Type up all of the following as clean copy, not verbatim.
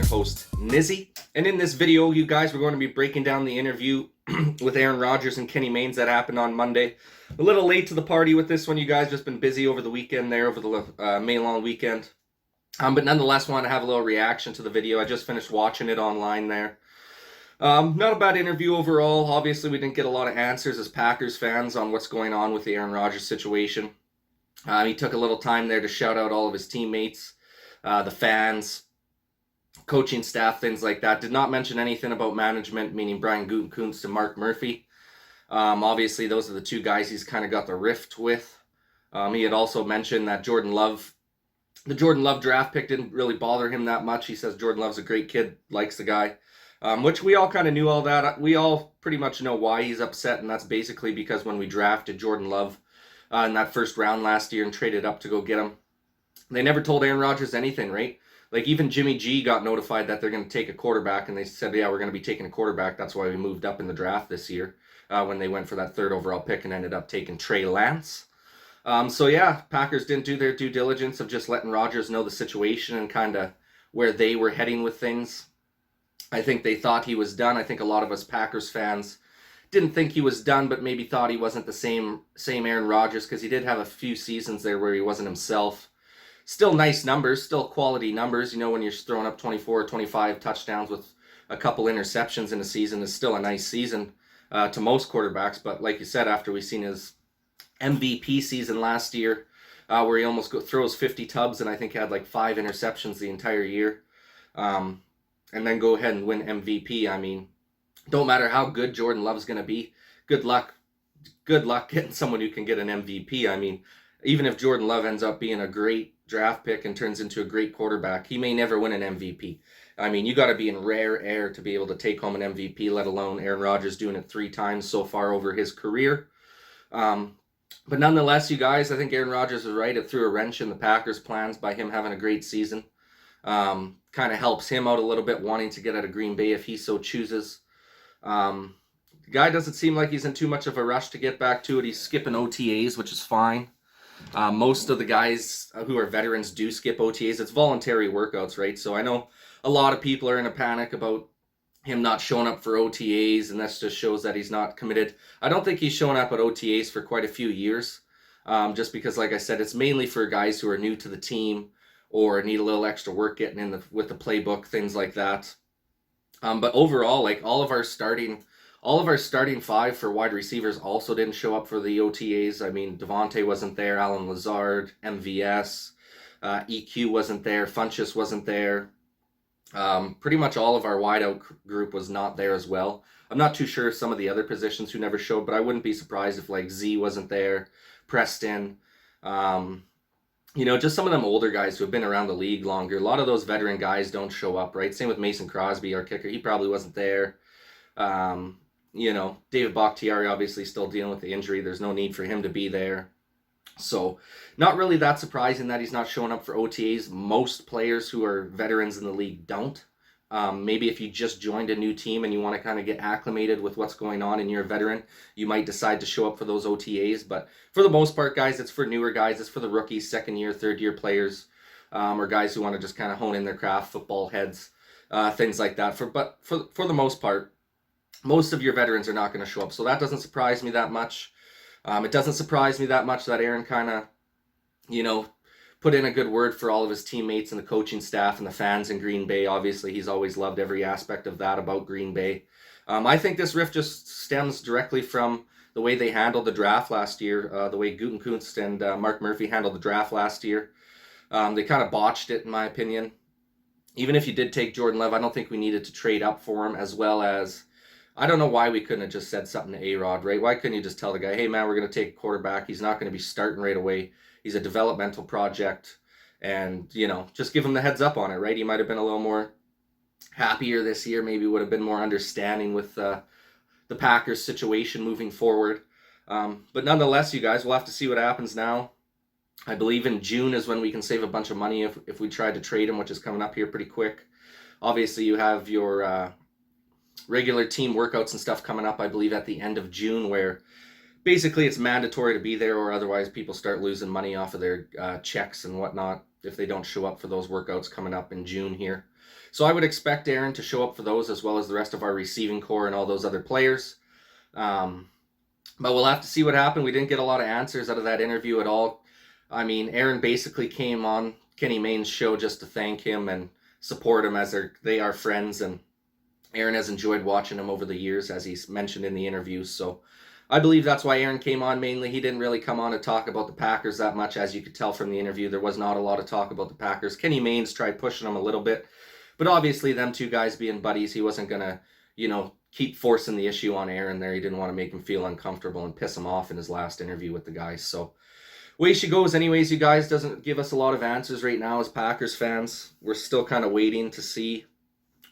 your host, Nizzy. And in this video, you guys, we're going to be breaking down the interview with Aaron Rodgers and Kenny Mayne that happened on Monday. A little late to the party with this one, you guys. Just been busy over the weekend there, over the May long weekend. But nonetheless, want to have a little reaction to the video. I just finished watching it online there. Not a bad interview overall. Obviously, we didn't get a lot of answers as Packers fans on what's going on with the Aaron Rodgers situation. He took a little time there to shout out all of his teammates, the fans, coaching staff, things like that. Did not mention anything about management, meaning Brian Gutekunst and Mark Murphy. Obviously, those are the two guys he's kind of got the rift with. He had also mentioned that the Jordan Love draft pick didn't really bother him that much. He says Jordan Love's a great kid, likes the guy, which we all kind of knew all that. We all pretty much know why he's upset, and that's basically because when we drafted Jordan Love in that first round last year and traded up to go get him, they never told Aaron Rodgers anything, right? Like, even Jimmy G got notified that they're going to take a quarterback, and they said, yeah, we're going to be taking a quarterback. That's why we moved up in the draft this year when they went for that third overall pick and ended up taking Trey Lance. So, yeah, Packers didn't do their due diligence of just letting Rodgers know the situation and kind of where they were heading with things. I think they thought he was done. I think a lot of us Packers fans didn't think he was done, but maybe thought he wasn't the same Aaron Rodgers, because he did have a few seasons there where he wasn't himself. Still nice numbers, still quality numbers. You know, when you're throwing up 24 or 25 touchdowns with a couple interceptions in a season is still a nice season to most quarterbacks. But like you said, after we've seen his MVP season last year, where he almost throws 50 tubs and I think had like 5 interceptions the entire year, and then go ahead and win MVP. I mean, don't matter how good Jordan Love's going to be, good luck getting someone who can get an MVP. I mean, even if Jordan Love ends up being a great draft pick and turns into a great quarterback, he may never win an MVP. I mean, you got to be in rare air to be able to take home an MVP, let alone Aaron Rodgers doing it 3 times so far over his career. But nonetheless, you guys, I think Aaron Rodgers is right. It threw a wrench in the Packers' plans by him having a great season. Kind of helps him out a little bit, wanting to get out of Green Bay if he so chooses. The guy doesn't seem like he's in too much of a rush to get back to it. He's skipping OTAs, which is fine. Most of the guys who are veterans do skip OTAs. It's voluntary workouts, right? So I know a lot of people are in a panic about him not showing up for OTAs, and that just shows that he's not committed. I don't think he's shown up at OTAs for quite a few years, just because, like I said, it's mainly for guys who are new to the team or need a little extra work getting in with the playbook, things like that. But overall, like, all of our starting 5 for wide receivers also didn't show up for the OTAs. I mean, Devontae wasn't there, Alan Lazard, MVS, EQ wasn't there, Funchess wasn't there. Pretty much all of our wideout group was not there as well. I'm not too sure some of the other positions who never showed, but I wouldn't be surprised if, like, Z wasn't there, Preston, just some of them older guys who have been around the league longer. A lot of those veteran guys don't show up, right? Same with Mason Crosby, our kicker. He probably wasn't there. David Bakhtiari obviously still dealing with the injury. There's no need for him to be there. So not really that surprising that he's not showing up for OTAs. Most players who are veterans in the league don't. Maybe if you just joined a new team and you want to kind of get acclimated with what's going on and you're a veteran, you might decide to show up for those OTAs. But for the most part, guys, it's for newer guys. It's for the rookies, second year, third year players, or guys who want to just kind of hone in their craft, football heads, things like that. But for the most part, most of your veterans are not going to show up. So that doesn't surprise me that much. It doesn't surprise me that much that Aaron kind of, put in a good word for all of his teammates and the coaching staff and the fans in Green Bay. Obviously, he's always loved every aspect of that about Green Bay. I think this rift just stems directly from the way they handled the draft last year, the way Gutekunst and Mark Murphy handled the draft last year. They kind of botched it, in my opinion. Even if you did take Jordan Love, I don't think we needed to trade up for him, as well as, I don't know why we couldn't have just said something to A-Rod, right? Why couldn't you just tell the guy, hey, man, we're going to take a quarterback. He's not going to be starting right away. He's a developmental project. And, just give him the heads up on it, right? He might have been a little more happier this year. Maybe would have been more understanding with the Packers situation moving forward. But nonetheless, you guys, we'll have to see what happens now. I believe in June is when we can save a bunch of money if we try to trade him, which is coming up here pretty quick. Obviously, you have your regular team workouts and stuff coming up, I believe, at the end of June, where basically it's mandatory to be there, or otherwise people start losing money off of their checks and whatnot if they don't show up for those workouts coming up in June here. So I would expect Aaron to show up for those, as well as the rest of our receiving core and all those other players. But we'll have to see what happened. We didn't get a lot of answers out of that interview at all. I mean, Aaron basically came on Kenny Mayne's show just to thank him and support him, as they are friends, and Aaron has enjoyed watching him over the years, as he's mentioned in the interviews. So I believe that's why Aaron came on mainly. He didn't really come on to talk about the Packers that much, as you could tell from the interview. There was not a lot of talk about the Packers. Kenny Mayne's tried pushing him a little bit, but obviously them two guys being buddies, he wasn't going to, keep forcing the issue on Aaron there. He didn't want to make him feel uncomfortable and piss him off in his last interview with the guys. So way she goes anyways, you guys, doesn't give us a lot of answers right now as Packers fans. We're still kind of waiting to see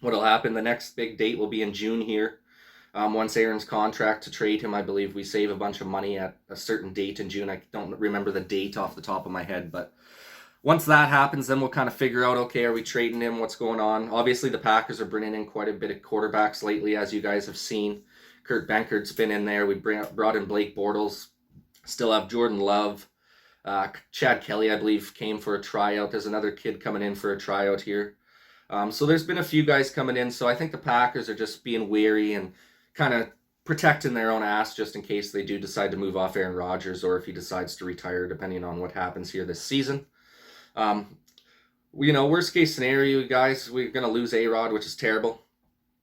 what'll happen. The next big date will be in June here. Once Aaron's contract to trade him, I believe we save a bunch of money at a certain date in June. I don't remember the date off the top of my head, but once that happens, then we'll kind of figure out, okay, are we trading him? What's going on? Obviously, the Packers are bringing in quite a bit of quarterbacks lately, as you guys have seen. Kurt Benkert's been in there. We brought in Blake Bortles. Still have Jordan Love. Chad Kelly, I believe, came for a tryout. There's another kid coming in for a tryout here. So there's been a few guys coming in. So I think the Packers are just being wary and kind of protecting their own ass just in case they do decide to move off Aaron Rodgers, or if he decides to retire, depending on what happens here this season. Worst case scenario, guys, we're going to lose A-Rod, which is terrible.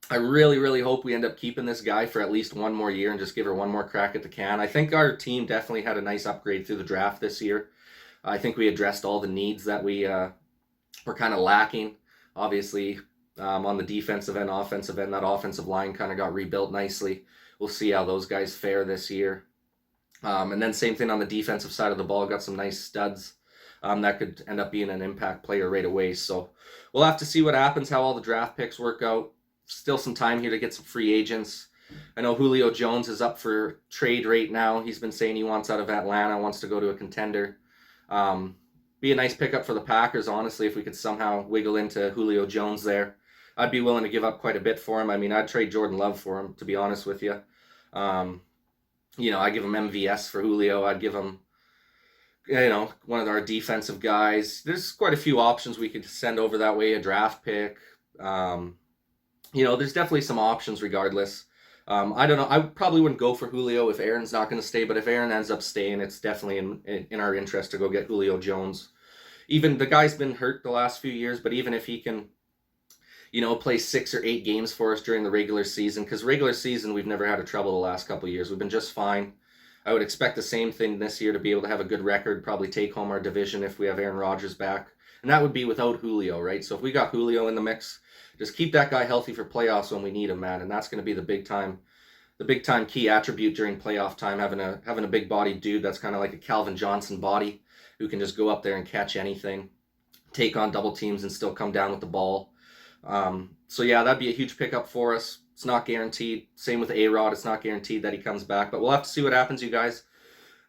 I really, really hope we end up keeping this guy for at least one more year and just give her one more crack at the can. I think our team definitely had a nice upgrade through the draft this year. I think we addressed all the needs that we were kind of lacking. Obviously, on the defensive end, offensive end, that offensive line kind of got rebuilt nicely. We'll see how those guys fare this year. And then same thing on the defensive side of the ball, got some nice studs. That could end up being an impact player right away. So we'll have to see what happens, how all the draft picks work out. Still some time here to get some free agents. I know Julio Jones is up for trade right now. He's been saying he wants out of Atlanta, wants to go to a contender. Be a nice pickup for the Packers, honestly, if we could somehow wiggle into Julio Jones there. I'd be willing to give up quite a bit for him. I mean, I'd trade Jordan Love for him, to be honest with you. I'd give him MVS for Julio. I'd give him one of our defensive guys. There's quite a few options we could send over that way, a draft pick. There's definitely some options regardless. I don't know. I probably wouldn't go for Julio if Aaron's not going to stay, but if Aaron ends up staying, it's definitely in our interest to go get Julio Jones. Even the guy's been hurt the last few years, but even if he can, play 6 or 8 games for us during the regular season, because regular season we've never had a trouble the last couple of years. We've been just fine. I would expect the same thing this year, to be able to have a good record, probably take home our division if we have Aaron Rodgers back. And that would be without Julio, right? So if we got Julio in the mix, just keep that guy healthy for playoffs when we need him, man. And that's going to be the big time key attribute during playoff time, having a big bodied dude that's kind of like a Calvin Johnson body, who can just go up there and catch anything, take on double teams and still come down with the ball. So yeah, that'd be a huge pickup for us. It's not guaranteed. Same with A-Rod. It's not guaranteed that he comes back, but we'll have to see what happens, you guys.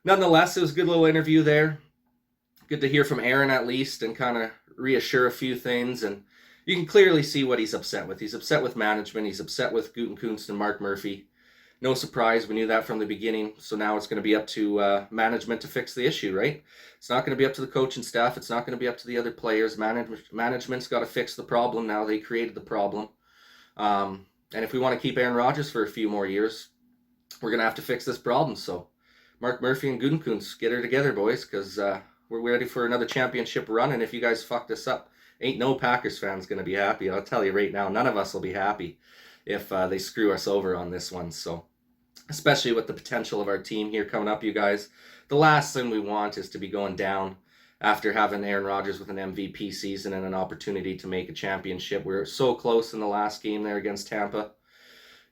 Nonetheless, it was a good little interview there. Good to hear from Aaron at least and kind of reassure a few things. And you can clearly see what he's upset with. He's upset with management. He's upset with Gutekunst and Mark Murphy. No surprise. We knew that from the beginning. So now it's going to be up to management to fix the issue, right? It's not going to be up to the coaching staff. It's not going to be up to the other players. Management's got to fix the problem now. They created the problem. And if we want to keep Aaron Rodgers for a few more years, we're going to have to fix this problem. So Mark Murphy and Gutekunst, get her together, boys, because we're ready for another championship run. And if you guys fuck this up, ain't no Packers fans going to be happy. I'll tell you right now, none of us will be happy if they screw us over on this one. So especially with the potential of our team here coming up, you guys, the last thing we want is to be going down after having Aaron Rodgers with an MVP season and an opportunity to make a championship. We were so close in the last game there against Tampa.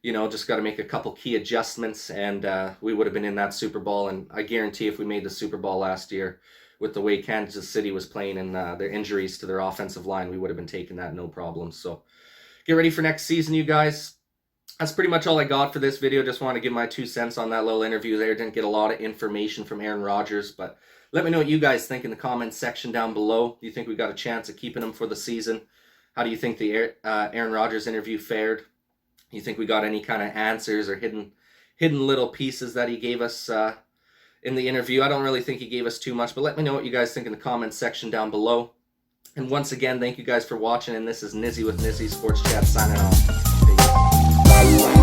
Just got to make a couple key adjustments, and we would have been in that Super Bowl. And I guarantee if we made the Super Bowl last year, with the way Kansas City was playing and their injuries to their offensive line, we would have been taking that no problem. So get ready for next season, you guys. That's pretty much all I got for this video. Just want to give my 2 cents on that little interview there. Didn't get a lot of information from Aaron Rodgers, but let me know what you guys think in the comments section down below. Do you think we got a chance of keeping him for the season? How do you think the Aaron Rodgers interview fared? Do you think we got any kind of answers or hidden little pieces that he gave us in the interview? I don't really think he gave us too much, but let me know what you guys think in the comments section down below. And once again, thank you guys for watching. And this is Nizzy with Nizzy Sports Chat signing off. Peace.